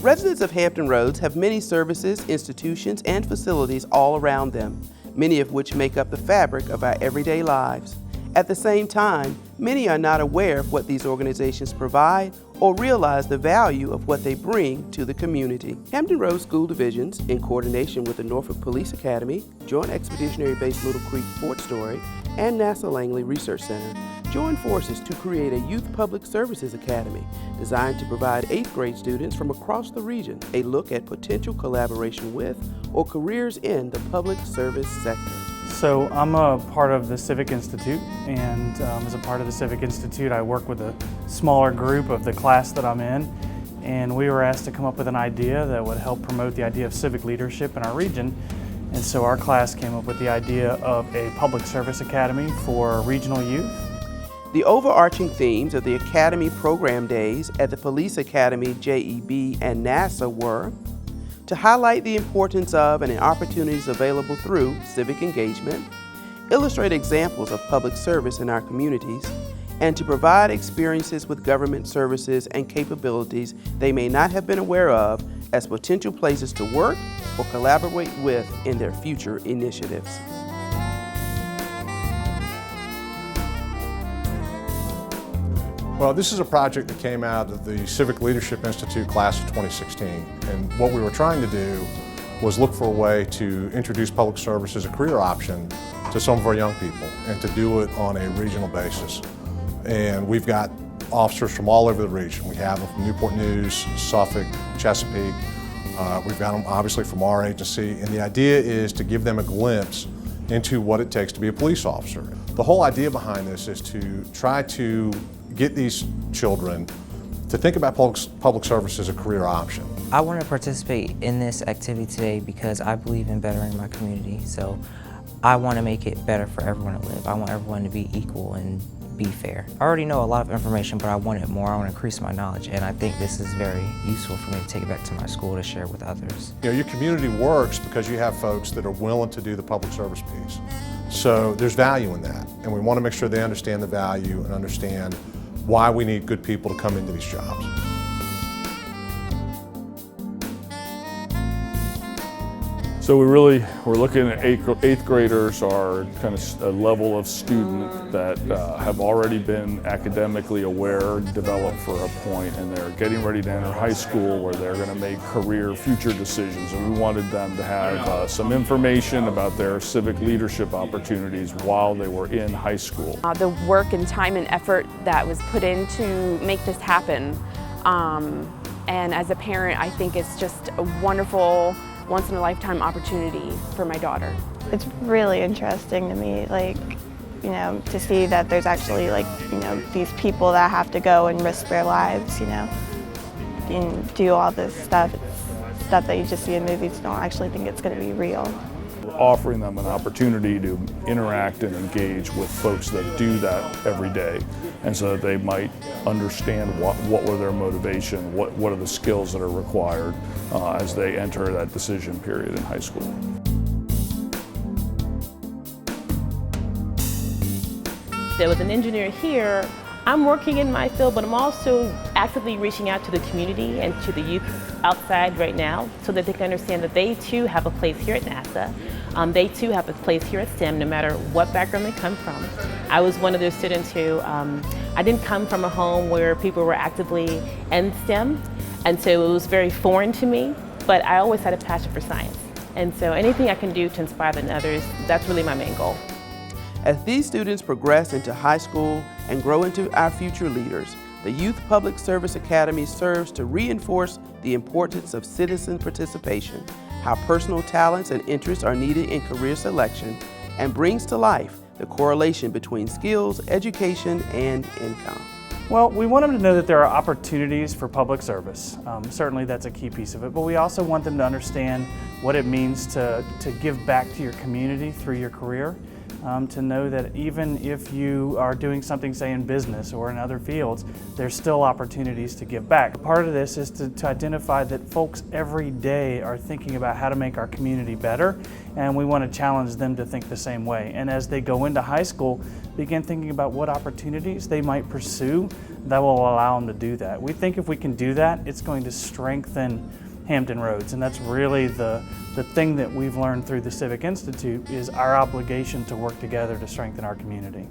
Residents of Hampton Roads have many services, institutions, and facilities all around them, many of which make up the fabric of our everyday lives. At the same time, many are not aware of what these organizations provide or realize the value of what they bring to the community. Hampton Roads School Divisions, in coordination with the Norfolk Police Academy, Joint Expeditionary Base Little Creek Fort Story, and NASA Langley Research Center, joined forces to create a Youth Public Services Academy designed to provide 8th grade students from across the region a look at potential collaboration with or careers in the public service sector. So I'm a part of the Civic Institute, and as a part of the Civic Institute I work with a smaller group of the class that I'm in, and we were asked to come up with an idea that would help promote the idea of civic leadership in our region. And so our class came up with the idea of a public service academy for regional youth. The overarching themes of the Academy program days at the Police Academy, JEB, and NASA were to highlight the importance of and the opportunities available through civic engagement, illustrate examples of public service in our communities, and to provide experiences with government services and capabilities they may not have been aware of as potential places to work or collaborate with in their future initiatives. Well, this is a project that came out of the Civic Leadership Institute class of 2016. And what we were trying to do was look for a way to introduce public service as a career option to some of our young people and to do it on a regional basis. And we've got officers from all over the region. We have them from Newport News, Suffolk, Chesapeake. We've got them obviously from our agency. And the idea is to give them a glimpse into what it takes to be a police officer. The whole idea behind this is to try to get these children to think about public service as a career option. I want to participate in this activity today because I believe in bettering my community. So I want to make it better for everyone to live. I want everyone to be equal and be fair. I already know a lot of information, but I want it more. I want to increase my knowledge, and I think this is very useful for me to take it back to my school to share with others. You know, your community works because you have folks that are willing to do the public service piece. So there's value in that, and we want to make sure they understand the value and understand why we need good people to come into these jobs. So we're looking at eighth graders are kind of a level of student that have already been academically aware, developed for a point, and they're getting ready to enter high school where they're going to make future decisions. And we wanted them to have some information about their civic leadership opportunities while they were in high school. The work and time and effort that was put in to make this happen. And as a parent, I think it's just a wonderful, once-in-a-lifetime opportunity for my daughter. It's really interesting to me, to see that there's actually, these people that have to go and risk their lives, and do all this stuff. It's stuff that you just see in movies, you don't actually think it's going to be real. We're offering them an opportunity to interact and engage with folks that do that every day, and so that they might understand what were their motivation, what are the skills that are required as they enter that decision period in high school. There was an engineer here. I'm working in my field, but I'm also actively reaching out to the community and to the youth outside right now so that they can understand that they too have a place here at NASA. They too have a place here at STEM, no matter what background they come from. I was one of those students who, I didn't come from a home where people were actively in STEM, and so it was very foreign to me, but I always had a passion for science. And so anything I can do to inspire others, that's really my main goal. As these students progress into high school and grow into our future leaders, the Youth Public Service Academy serves to reinforce the importance of citizen participation, how personal talents and interests are needed in career selection, and brings to life the correlation between skills, education, and income. Well, we want them to know that there are opportunities for public service. Certainly that's a key piece of it, but we also want them to understand what it means to give back to your community through your career. to know that even if you are doing something, say in business or in other fields, there's still opportunities to give back. Part of this is to identify that folks every day are thinking about how to make our community better, and we want to challenge them to think the same way. And as they go into high school, begin thinking about what opportunities they might pursue that will allow them to do that. We think if we can do that, it's going to strengthen Hampton Roads, and that's really the thing that we've learned through the Civic Institute is our obligation to work together to strengthen our community.